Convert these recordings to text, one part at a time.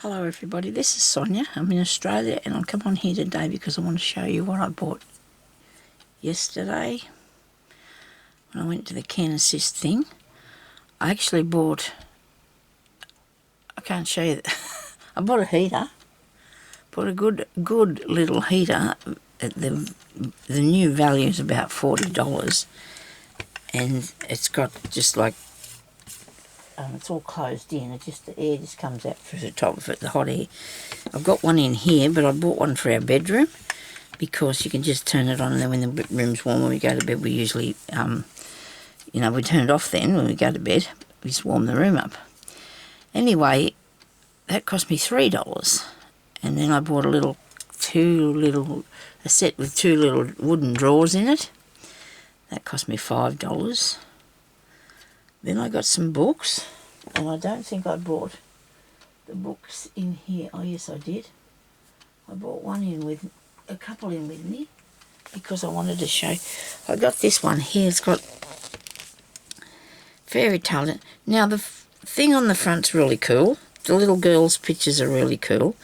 Hello everybody, this is Sonya. I'm in Australia and I've come on here today because I want to show you what I bought yesterday when I went to the Can Assist thing. I actually bought, I can't show you, I bought a heater, bought a good little heater. The new value is about $40 and it's got just like, it's all closed in. It just, the air just comes out through the top of it, the hot air. I've got one in here, but I bought one for our bedroom because you can just turn it on, and then when the room's warm, when we go to bed, we usually, we turn it off then when we go to bed. We just warm the room up. Anyway, that cost me $3. And then I bought a set with two little wooden drawers in it. That cost me $5. Then I got some books, and I don't think I bought the books in here. Oh yes, I did. I bought a couple in with me because I wanted to show. I got this one here. It's got fairy tale. Now the thing on the front's really cool. The little girl's pictures are really cool.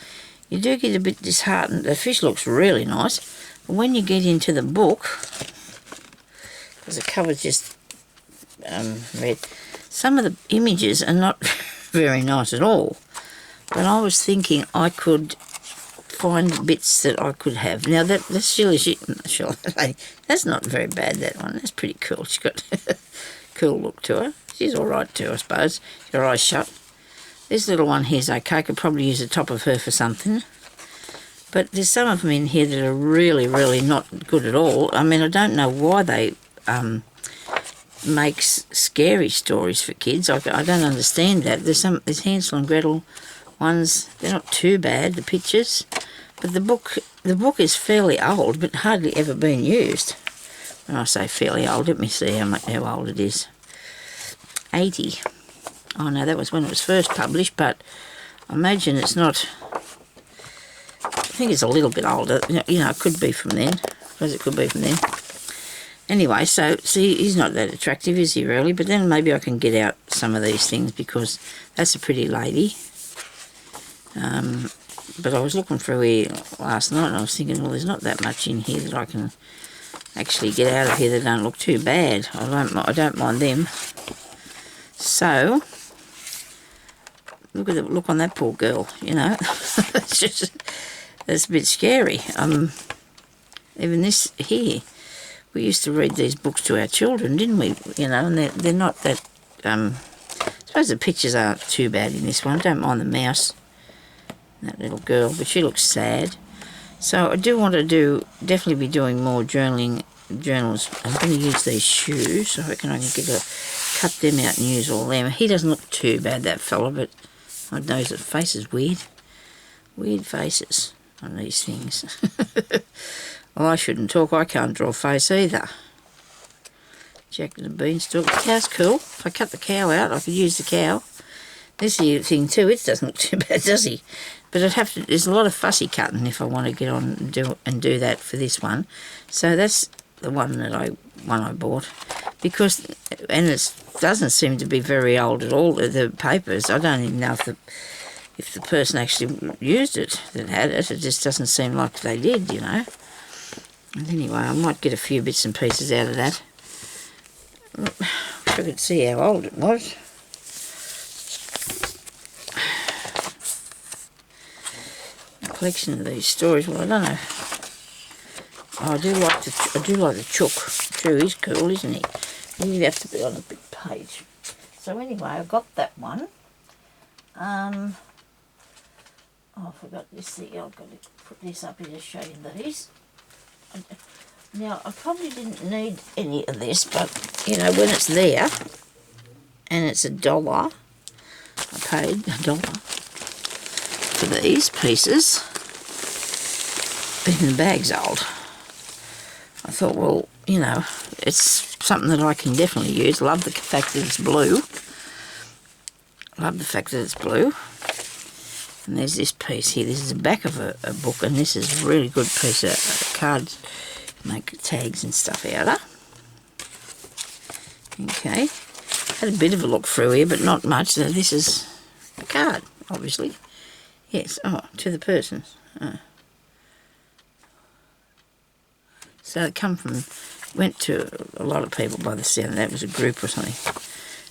You do get a bit disheartened. The fish looks really nice, but when you get into the book, because the cover's just red, some of the images are not very nice at all, but I was thinking I could find bits that I could have. Now that's that's not very bad, that one. That's pretty cool. She's got a cool look to her. She's alright too, I suppose. Her eyes shut. This little one here's okay. I could probably use the top of her for something, but there's some of them in here that are really, really not good at all. I mean, I don't know why they makes scary stories for kids. I don't understand that. There's Hansel and Gretel ones. They're not too bad, the pictures, but the book is fairly old, but hardly ever been used. When I say fairly old, let me see how old it is. 80. Oh no, that was when it was first published, but I imagine it's not. I think it's a little bit older. It could be from then. I suppose it could be from then. Anyway, so, see, he's not that attractive, is he, really? But then maybe I can get out some of these things because that's a pretty lady. But I was looking through here last night and I was thinking, well, there's not that much in here that I can actually get out of here that don't look too bad. I don't mind them. So, look at the look on that poor girl, it's a bit scary. Even this here. We used to read these books to our children, didn't we? And they're not that. I suppose the pictures aren't too bad in this one. I don't mind the mouse, that little girl, but she looks sad. So I do want to definitely be doing more journals. I'm going to use these shoes, so I reckon I can cut them out and use all them. He doesn't look too bad, that fella, but I know his face is weird. Weird faces on these things. Well, I shouldn't talk. I can't draw a face either. Jack and the Beanstalk. The cow's cool. If I cut the cow out, I could use the cow. This here thing too, it doesn't look too bad, does he? But there's a lot of fussy cutting if I want to get on and do that for this one. So that's the one I bought. And it doesn't seem to be very old at all, the papers. I don't even know if the person actually used it that had it. It just doesn't seem like they did, And anyway, I might get a few bits and pieces out of that. I could see how old it was. A collection of these stories. Well, I don't know. Oh, I do like the chook. True, he's cool, isn't he? He'd have to be on a big page. So anyway, I got that one. Oh, I forgot this thing. I've got to put this up here to show you these. Now, I probably didn't need any of this, but, when it's there, and it's $1, I paid $1 for these pieces, even the bag's old. I thought, well, it's something that I can definitely use. Love the fact that it's blue. And there's this piece here. This is the back of a book, and this is a really good piece of cards. Make tags and stuff out of. Okay. Had a bit of a look through here, but not much. So this is a card, obviously. Yes, oh, to the person. Oh. So it went to a lot of people by the sound. That was a group or something.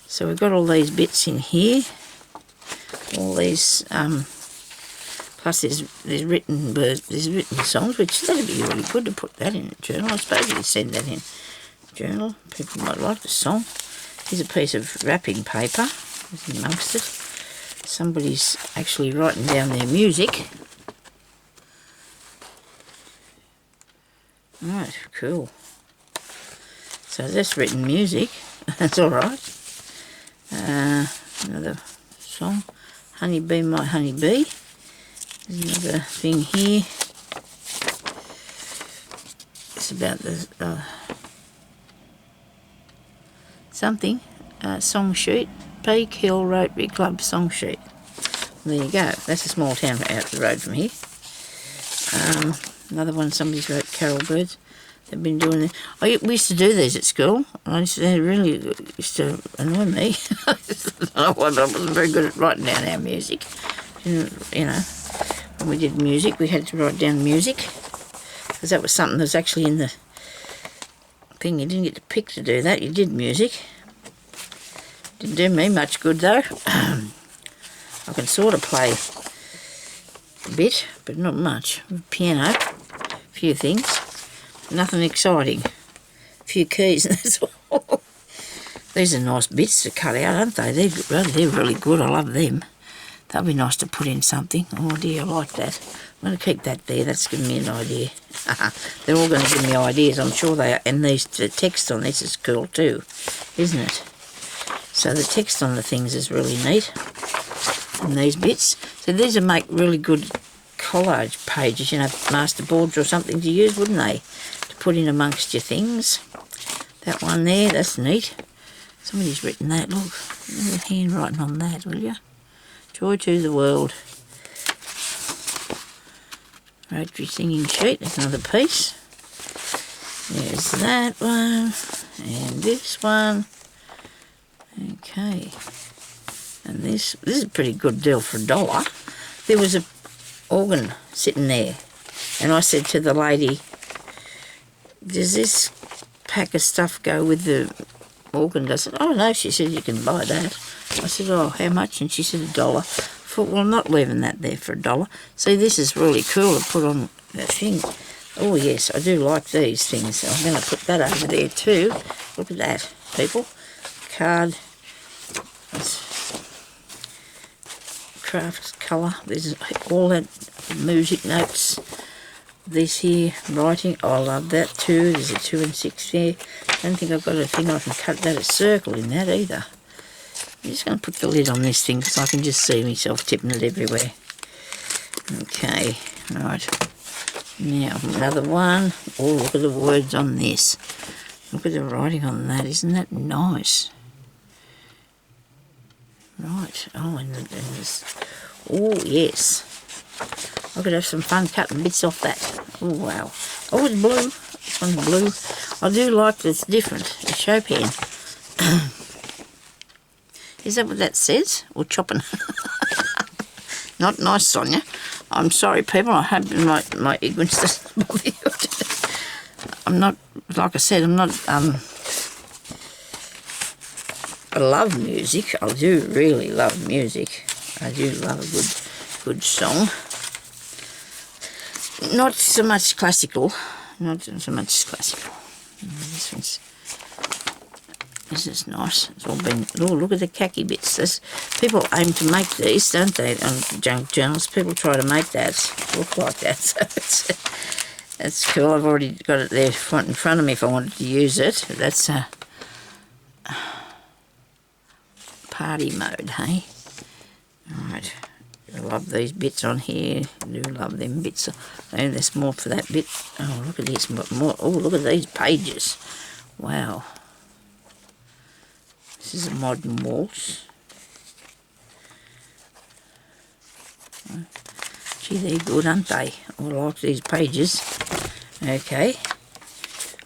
So we've got all these bits in here. All these, plus there's written songs, which that'd be really good to put that in a journal. I suppose you could send that in a journal. People might like the song. Here's a piece of wrapping paper amongst it. Somebody's actually writing down their music. Right, cool. So that's written music. That's all right. Another song, Honeybee, My Honeybee. There's another thing here. It's about the something. Song sheet. Peak Hill Rotary Club song sheet. There you go. That's a small town out the road from here. Another one somebody's wrote Carol Birds. They've been doing it. We used to do these at school. They really used to annoy me. I wasn't very good at writing down our music. You know, when we did music, we had to write down music. Because that was something that was actually in the thing. You didn't get to pick to do that. You did music. Didn't do me much good though. I can sort of play a bit, but not much. Piano, a few things. Nothing exciting. A few keys and that's all. These are nice bits to cut out, aren't they? They're really good. I love them. They'll be nice to put in something. Oh dear, I like that. I'm going to keep that there. That's giving me an idea. They're all going to give me ideas, I'm sure they are. And the text on this is cool too, isn't it? So the text on the things is really neat. And these bits. So these would make really good collage pages, you know, master boards or something to use, wouldn't they? To put in amongst your things. That one there, that's neat. Somebody's written that, look. Look at the handwriting on that, will you? Joy to the world. Rotary singing sheet, there's another piece. There's that one. And this one. Okay. And this is a pretty good deal for $1. There was a organ sitting there. And I said to the lady, does this pack of stuff go with the organ, does it? Oh no, she said you can buy that. I said, oh, how much? And she said $1. I thought, well, I'm not leaving that there for $1. See, this is really cool to put on that thing. Oh yes, I do like these things. I'm going to put that over there too. Look at that, people. Card. Craft colour. There's all that music notes. This here, writing. Oh, I love that too. There's a 2 and 6 there. I don't think I've got a thing I can cut that a circle in that either. I'm just going to put the lid on this thing because I can just see myself tipping it everywhere. Okay, right. Now, another one. Oh, look at the words on this. Look at the writing on that. Isn't that nice? Right. Oh, and this. Oh, yes. I could have some fun cutting bits off that. Oh, wow. Oh, it's blue. This one's blue. I do like that it's different. The show pen. Is that what that says? Or chopping? Not nice, Sonya. I'm sorry, people. I hope my ignorance doesn't bother you. I'm not, like I said, I'm not, I love music. I do really love music. I do love a good song. Not so much classical. Not so much classical. This is nice. It's all been. Oh, look at the khaki bits. People aim to make these, don't they? On junk journals, people try to make that look like that. So that's cool. I've already got it there in front of me if I wanted to use it. That's party mode, hey? Alright. I love these bits on here. I do love them bits. And there's more for that bit. Oh, look at this. More. Oh, look at these pages. Wow. This is a modern waltz. Gee, they're good, aren't they? I like these pages. Okay.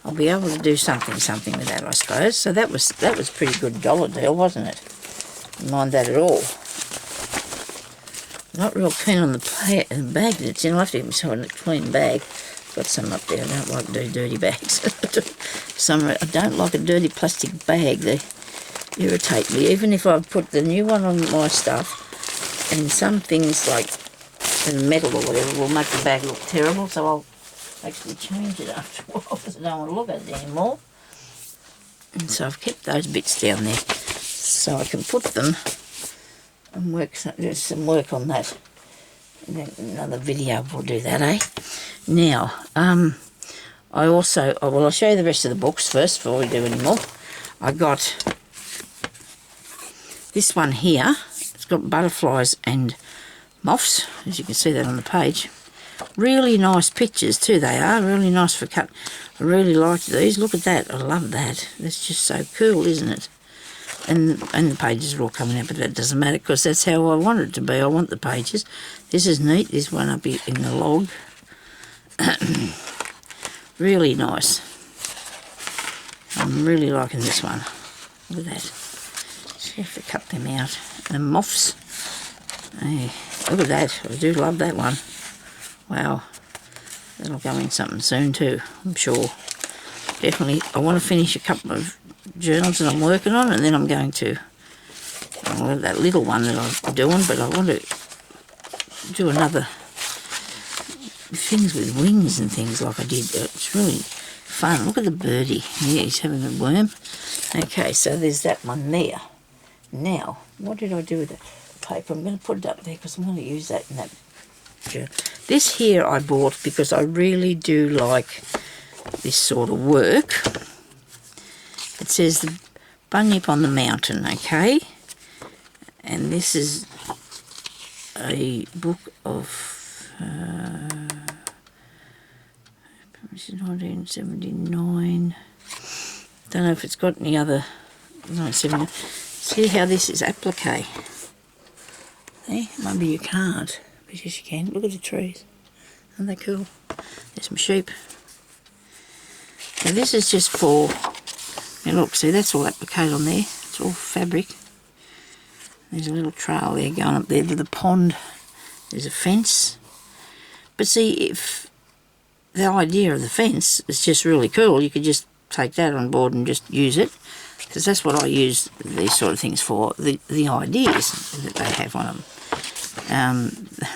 I'll be able to do something with that, I suppose. So that was pretty good $1 deal, wasn't it? Didn't mind that at all. Not real keen on the bag that it's in. I'll have to get myself a clean bag. Got some up there. I don't like dirty bags. I don't like a dirty plastic bag. They irritate me. Even if I put the new one on my stuff, and some things like metal or whatever will make the bag look terrible, so I'll actually change it after a while because I don't want to look at it anymore. And so I've kept those bits down there so I can put them and do some work on that. And then another video will do that, eh? Now, I'll show you the rest of the books first before we do any more. I got this one here. It's got butterflies and moths, as you can see that on the page. Really nice pictures too, they are. Really nice for cut. I really like these. Look at that. I love that. That's just so cool, isn't it? And the pages are all coming out, but that doesn't matter because that's how I want it to be. I want the pages. This is neat. This one up here in the log. Really nice. I'm really liking this one. Look at that. Just have to cut them out. And moths. Hey, look at that. I do love that one. Wow. That'll go in something soon too, I'm sure. Definitely. I want to finish a couple of journals that I'm working on, and then I'm going to that little one that I'm doing, but I want to do another things with wings and things like I did. It's really fun. Look at the birdie. Yeah, he's having a worm. Okay, so there's that one there. Now, what did I do with the paper? I'm going to put it up there because I'm going to use that in that journal. This here I bought because I really do like this sort of work. It says the Bunyip on the Mountain, okay? And this is a book of 1979. Don't know if it's got any other 1979. See how this is applique. Eh? Maybe you can't, but yes you can. Look at the trees. Aren't they cool? There's some sheep. Now this is just for, now look, see that's all applique on there. It's all fabric. There's a little trail there going up there to the pond. There's a fence. But see, if the idea of the fence is just really cool, you could just take that on board and just use it. Because that's what I use these sort of things for, the ideas that they have on them.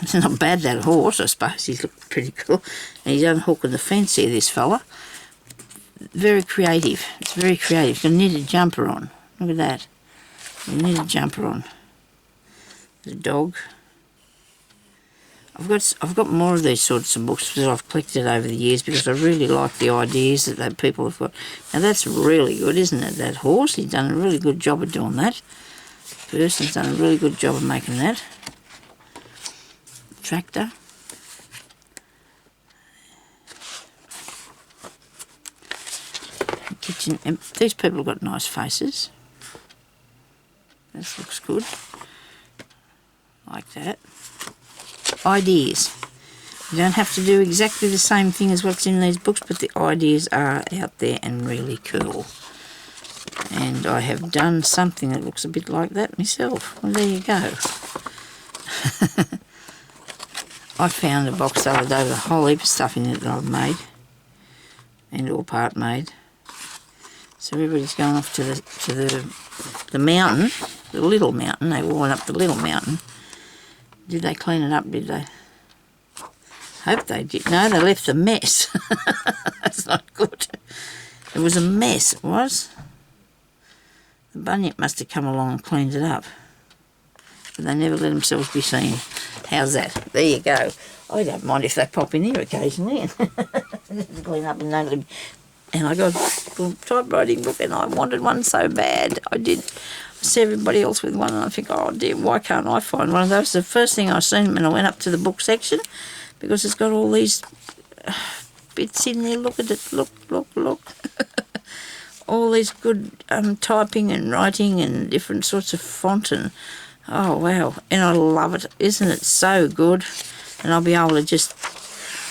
It's not bad, that horse, I suppose. He's looking pretty cool. And he's unhooking the fence here, this fella. Very creative. It's very creative. He's got a knitted jumper on. Look at that. A knitted jumper on. There's a dog. I've got more of these sorts of books that I've collected over the years because I really like the ideas that people have got. Now that's really good, isn't it? That horse, he's done a really good job of doing that. The person's done a really good job of making that. Tractor. Kitchen. These people have got nice faces. This looks good. Like that. Ideas. You don't have to do exactly the same thing as what's in these books, but the ideas are out there and really cool. And I have done something that looks a bit like that myself. Well, there you go. I found a box the other day with a whole heap of stuff in it that I've made. And all part made. So everybody's going off to the mountain, the little mountain. They all went up the little mountain. Did they clean it up, did they? Hope they did. No, they left a mess. That's not good. It was a mess, it was. The bunyip must have come along and cleaned it up. But they never let themselves be seen. How's that? There you go. I don't mind if they pop in here occasionally and clean up and don't let them. And I got a typewriting book and I wanted one so bad. I did. I see everybody else with one and I think, oh dear, why can't I find one of those? The first thing I seen when I went up to the book section, because it's got all these bits in there. Look at it. Look, look, look. All these good typing and writing and different sorts of font and, oh wow. And I love it. Isn't it so good? And I'll be able to just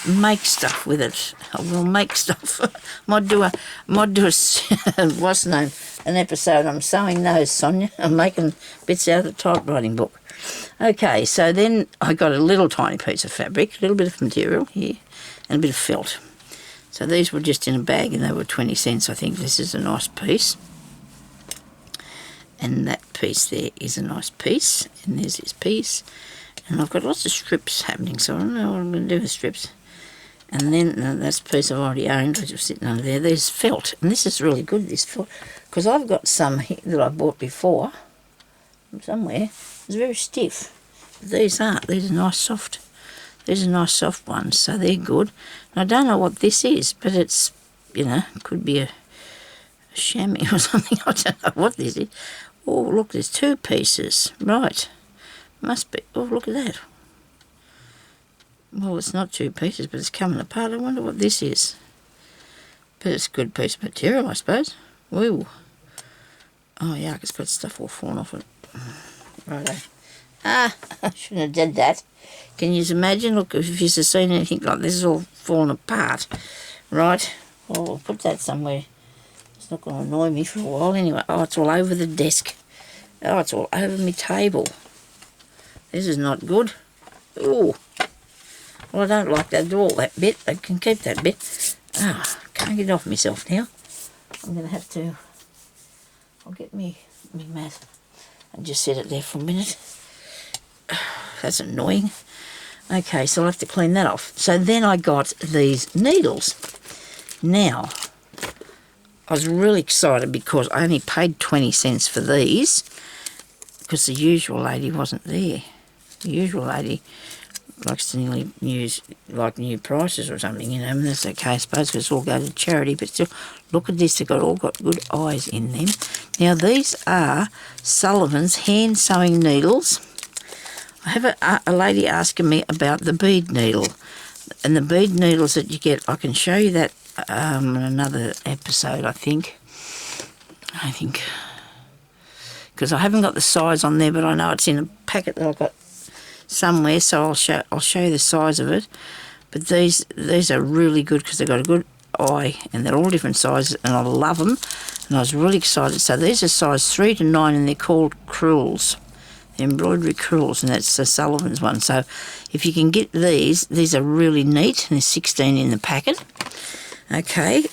make stuff with it. I will make stuff. might do a what's the name? An episode. I'm sewing those, Sonya. I'm making bits out of the typewriting book. Okay, so then I got a little tiny piece of fabric, a little bit of material here, and a bit of felt. So these were just in a bag and they were 20 cents, I think. This is a nice piece. And that piece there is a nice piece. And there's this piece. And I've got lots of strips happening, so I don't know what I'm going to do with strips. And then that's a piece I've already owned, which was sitting under there. There's felt. And this is really good, this felt. Because I've got some here that I bought before from somewhere. It's very stiff. But these aren't. These are nice soft. These are nice soft ones, so they're good. And I don't know what this is, but it's, you know, could be a chamois or something. I don't know what this is. Oh, look, there's two pieces. Right. Must be. Oh, look at that. Well, it's not two pieces, but it's coming apart. I wonder what this is. But it's a good piece of material, I suppose. Woo. Oh, yeah, it's got stuff all falling off it. Righto. Ah, I shouldn't have done that. Can you imagine? Look, if you've seen anything like this, it's all falling apart. Right. Well, I'll put that somewhere. It's not going to annoy me for a while anyway. Oh, it's all over the desk. Oh, it's all over my table. This is not good. Ooh. Well, I don't like that at all, that bit. I can keep that bit. Ah, can't get it off myself now. I'm going to have to... I'll get me mat and just set it there for a minute. That's annoying. Okay, so I'll have to clean that off. So then I got these needles. Now, I was really excited because I only paid 20 cents for these because the usual lady wasn't there. The usual lady likes to nearly use like new prices or something, you know, and that's okay, I suppose, because it's all go to charity, but still, look at this, they've all got good eyes in them. Now, these are Sullivan's hand sewing needles. I have a lady asking me about the bead needle, and the bead needles that you get, I can show you that in another episode, I think, because I haven't got the size on there, but I know it's in a packet that I've got somewhere, so I'll show you the size of it. But these are really good because they've got a good eye, and they're all different sizes, and I love them, and I was really excited. So these are size 3 to 9, and they're called crewels. Embroidery crewels, and that's the Sullivan's one. So if you can get these are really neat, and there's 16 in the packet. Okay,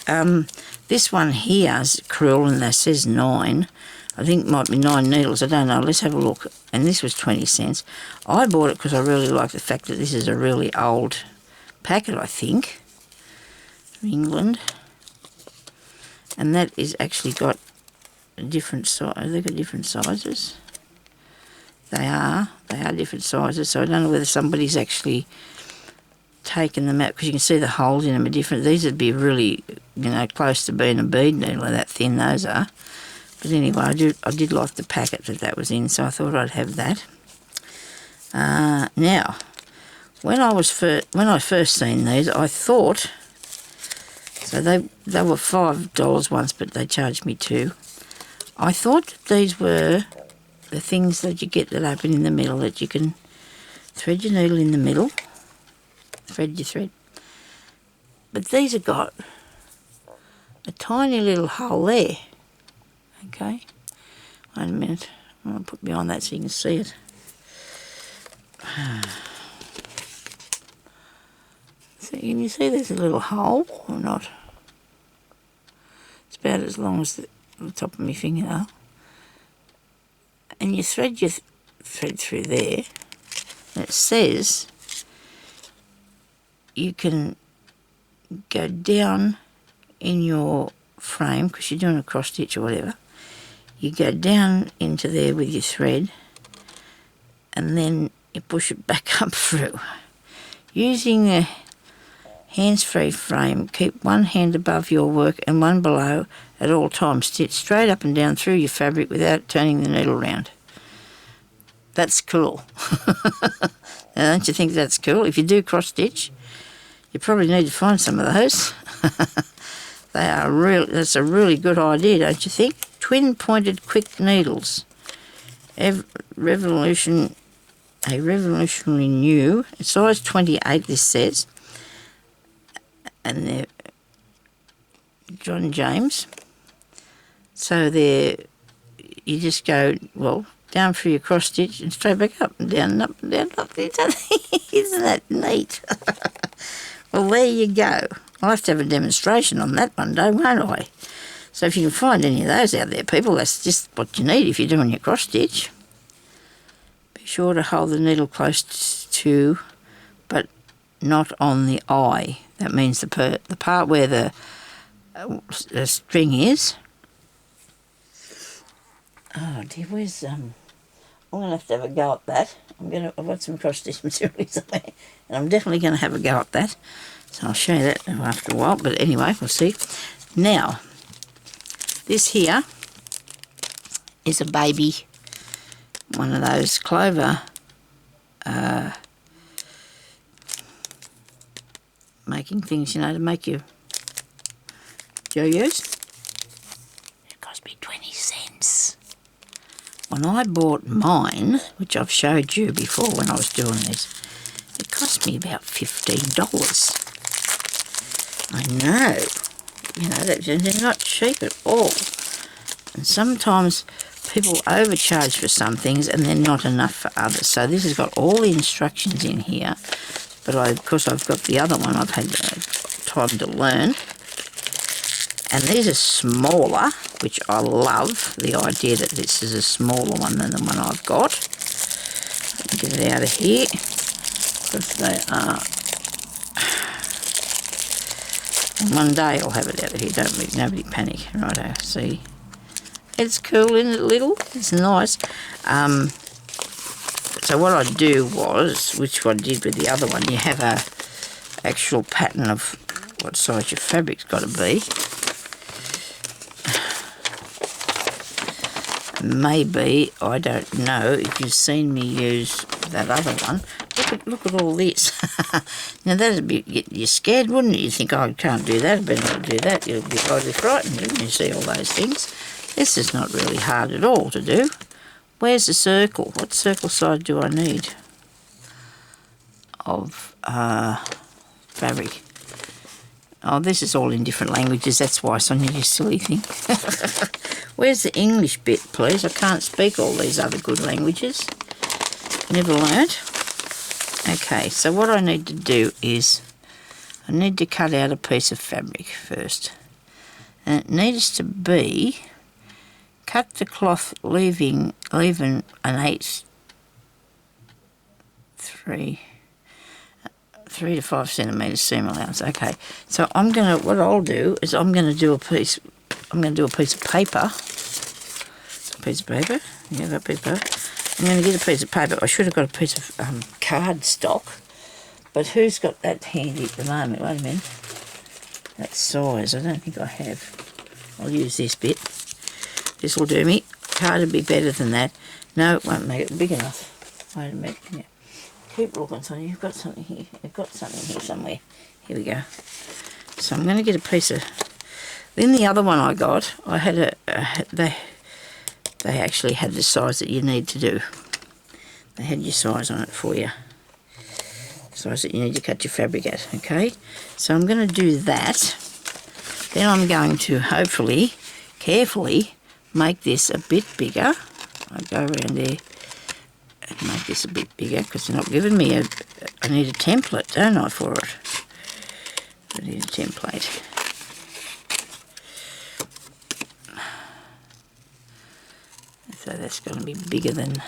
this one here is crewel, and that says 9. I think it might be 9 needles, I don't know, let's have a look. And this was 20 cents. I bought it because I really like the fact that this is a really old packet, I think, from England. And that is actually got a different size. They've got different sizes. They are different sizes, so I don't know whether somebody's actually taken them out, because you can see the holes in them are different. These would be really, you know, close to being a bead needle, that thin those are. But anyway, I did like the packet that was in, so I thought I'd have that. Now, when I first seen these, I thought, so they were $5 once, but they charged me $2. I thought that these were the things that you get that open in the middle, that you can thread your needle in the middle, thread your thread. But these have got a tiny little hole there. Okay, wait a minute, I'm going to put behind that so you can see it. So can you see there's a little hole or not? It's about as long as the top of my fingernail. And you thread your thread through there, and it says you can go down in your frame, because you're doing a cross stitch or whatever. You go down into there with your thread, and then you push it back up through. Using the hands-free frame, keep one hand above your work and one below at all times. Stitch straight up and down through your fabric without turning the needle round. That's cool. Now, don't you think that's cool? If you do cross-stitch, you probably need to find some of those. That's a really good idea, don't you think? Twin-pointed quick needles. Revolutionary new. It's size 28, this says. And they're John James. So you just go, well, down through your cross stitch and straight back up and down and up and down. Up. Isn't that neat? Well, there you go. I'll have to have a demonstration on that one day, won't I? So if you can find any of those out there, people, that's just what you need if you're doing your cross stitch. Be sure to hold the needle close to, but not on the eye. That means the part where the string is. Oh dear, where's I'm gonna have a go at that. I've got some cross stitch material somewhere, and I'm definitely gonna have a go at that. So I'll show you that after a while. But anyway, we'll see. Now, this here is a baby, one of those clover making things, you know, to make your yo-yos. It cost me 20 cents. When I bought mine, which I've showed you before when I was doing this, it cost me about $15. I know, you know, they're not cheap at all. And sometimes people overcharge for some things and they're not enough for others. So this has got all the instructions in here, but because I've got the other one, I've had time to learn. And these are smaller, which I love, the idea that this is a smaller one than the one I've got. Let me get it out of here, because they are... One day I'll have it out of here, nobody panic. Righto, see. It's cool, isn't it, little? It's nice. So what I do was, which I did with the other one, you have a actual pattern of what size your fabric's got to be. Maybe, I don't know, if you've seen me use that other one. Look at all this. Now that'd be, you're scared, wouldn't you? You think, oh, I can't do that, I better not do that. You'll be highly frightened when you see all those things. This is not really hard at all to do. Where's the circle? What circle size do I need of fabric? Oh, this is all in different languages. That's why, Sonia, you silly thing. Where's the English bit, please? I can't speak all these other good languages. Never learnt. Okay, so what I need to do is I need to cut out a piece of fabric first. And it needs to be, cut the cloth leaving an 3 to 5 centimetres seam allowance. Okay, so what I'll do is I'm gonna do a piece of paper. Yeah, that piece of paper. I'm going to get a piece of paper. I should have got a piece of cardstock, but who's got that handy at the moment? Wait a minute. That size, I don't think I have. I'll use this bit. This will do me. Card would be better than that. No, it won't make it big enough. Wait a minute. Yeah. Keep looking, Sonia. You've got something here. You've got something here somewhere. Here we go. So I'm going to get a piece of... Then the other one I got, I had they actually had the size that you need to do. They had your size on it for you. Size that you need to cut your fabric at, okay? So I'm going to do that. Then I'm going to hopefully, carefully, make this a bit bigger. I'll go around there and make this a bit bigger because they're not giving me I need a template, don't I, for it? I need a template. So that's going to be bigger than...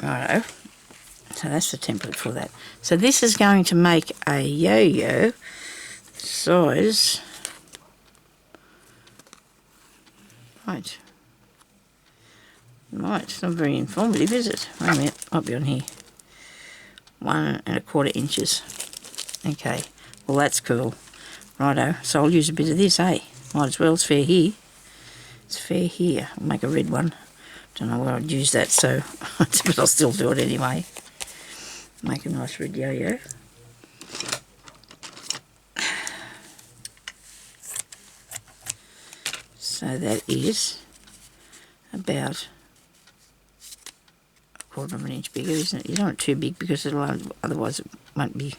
Righto. So that's the template for that. So this is going to make a yo-yo size... Right, it's not very informative, is it? Wait a minute, might be on here. 1 1/4 inches. Okay, well that's cool. Righto, so I'll use a bit of this, eh? Might as well, it's fair here. It's fair here. I'll make a red one. Don't know where I'd use that, so, but I'll still do it anyway. Make a nice red yo-yo. So that is about 1/4 of an inch bigger, isn't it? You don't want it too big because otherwise it won't be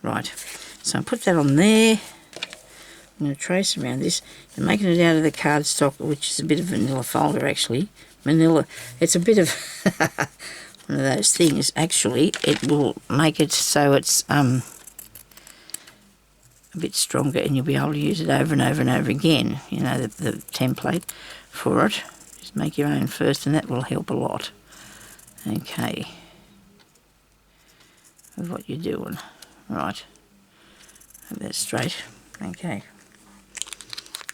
right. So I'll put that on there. I'm going to trace around this. I'm making it out of the cardstock, which is a bit of vanilla folder actually. Manila, it's a bit of one of those things actually. It will make it so it's a bit stronger and you'll be able to use it over and over and over again. You know, the template for it. Just make your own first and that will help a lot. Okay. With what you're doing. Right. Have that straight. Okay.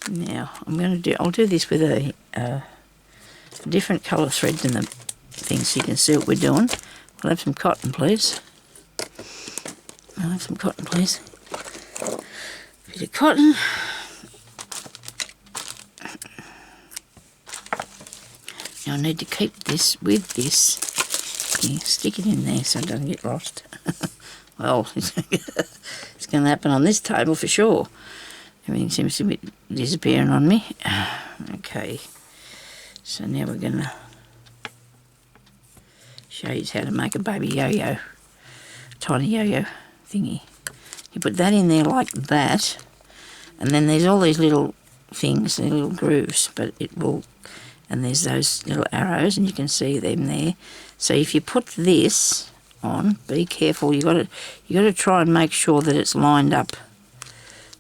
Now, I'll do this with a different colour thread than the thing so you can see what we're doing. We'll have some cotton, please. I'll have some cotton, please. Bit of cotton. Now I need to keep this with this. Yeah, stick it in there so it doesn't get lost. Well, it's going to happen on this table for sure. Everything seems to be disappearing on me. Okay, so now we're going to show you how to make a baby yo-yo, tiny yo-yo thingy. You put that in there like that, and then there's all these little things, the little grooves, but it will, and there's those little arrows, and you can see them there. So if you put this on, be careful. You got to try and make sure that it's lined up.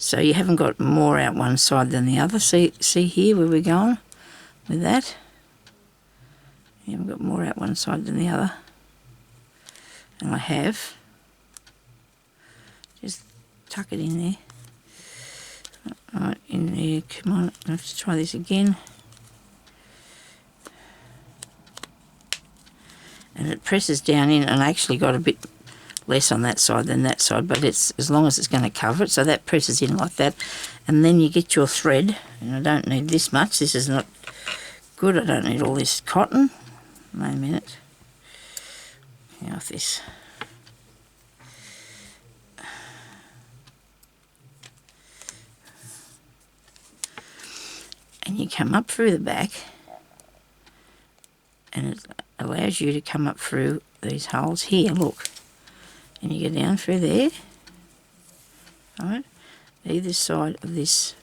So you haven't got more out one side than the other. See here where we're going with that? You haven't got more out one side than the other. And I have. Just tuck it in there. Right, in there, come on, I have to try this again. And it presses down in, and I actually got a bit less on that side than that side, but it's as long as it's going to cover it, so that presses in like that. And then you get your thread, and I don't need this much, this is not good, I don't need all this cotton. Wait a minute. How off this? And you come up through the back, and it allows you to come up through these holes here, look. And you go down through there, right, either side of this.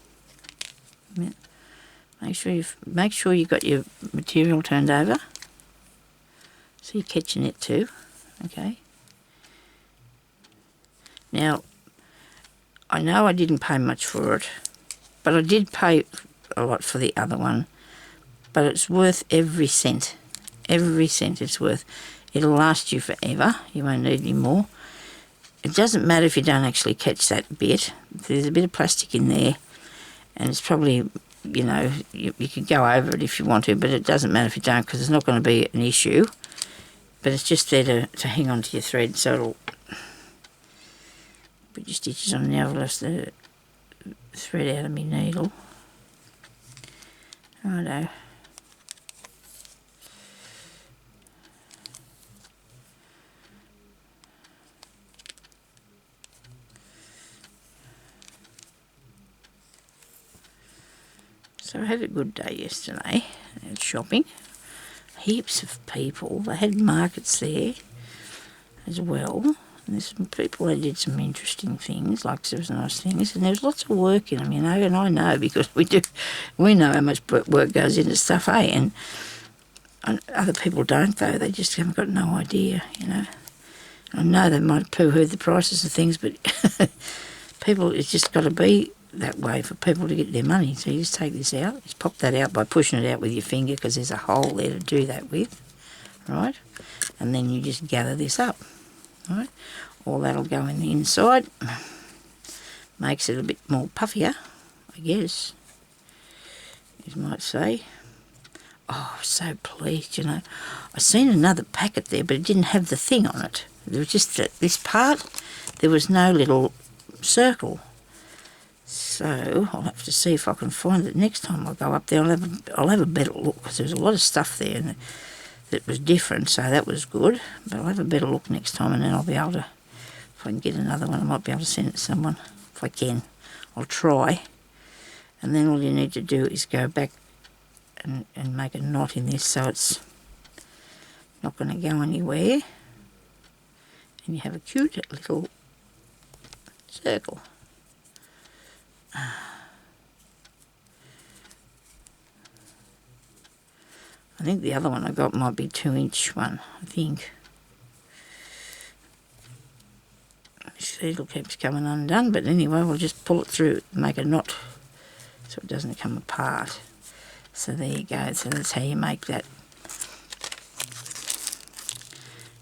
Make sure you've got your material turned over, so you're catching it too, okay. Now, I know I didn't pay much for it, but I did pay a lot for the other one, but it's worth every cent. Every cent it's worth. It'll last you forever. You won't need any more. It doesn't matter if you don't actually catch that bit. There's a bit of plastic in there, and it's probably, you know, you could go over it if you want to, but it doesn't matter if you don't, because it's not going to be an issue. But it's just there to hang on to your thread, so it'll put your stitches on. Now I've lost the thread out of my needle. Righto. So I had a good day yesterday at shopping. Heaps of people. They had markets there as well. And there's some people that did some interesting things, like there was nice things, and there was lots of work in them, you know, and I know because we know how much work goes into stuff, eh? And other people don't, though. They just haven't got no idea, you know. I know they might poo-hoo the prices of things, but people, it's just got to be that way for people to get their money. So you just take this out, just pop that out by pushing it out with your finger, because there's a hole there to do that with, right? And then you just gather this up, right? All that'll go in the inside, makes it a bit more puffier, I guess, you might say. Oh, I was so pleased, you know. I seen another packet there, but it didn't have the thing on it. There was just this part, there was no little circle. So I'll have to see if I can find it next time I go up there. I'll have a better look, because there's a lot of stuff there that was different, so that was good. But I'll have a better look next time, and then I'll be able to, if I can get another one, I might be able to send it to someone if I can. I'll try. And then all you need to do is go back and make a knot in this so it's not going to go anywhere. And you have a cute little circle. I think the other one I got might be 2-inch one, I think. This needle keeps coming undone, but anyway, we'll just pull it through and make a knot so it doesn't come apart. So there you go, so that's how you make that.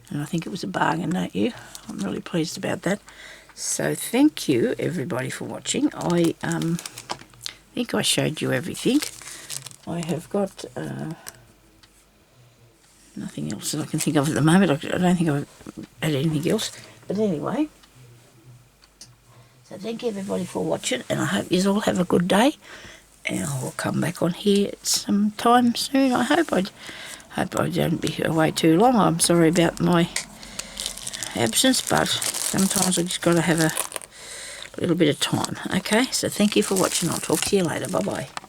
And I think it was a bargain, don't you? I'm really pleased about that. So thank you everybody for watching. I think I showed you everything. I have got nothing else that I can think of at the moment. I don't think I've had anything else. But anyway, so thank you everybody for watching, and I hope you all have a good day. And I will come back on here sometime soon. I hope I don't be away too long. I'm sorry about my absence, but sometimes I just got to have a little bit of time. Okay, so thank you for watching. I'll talk to you later. Bye bye.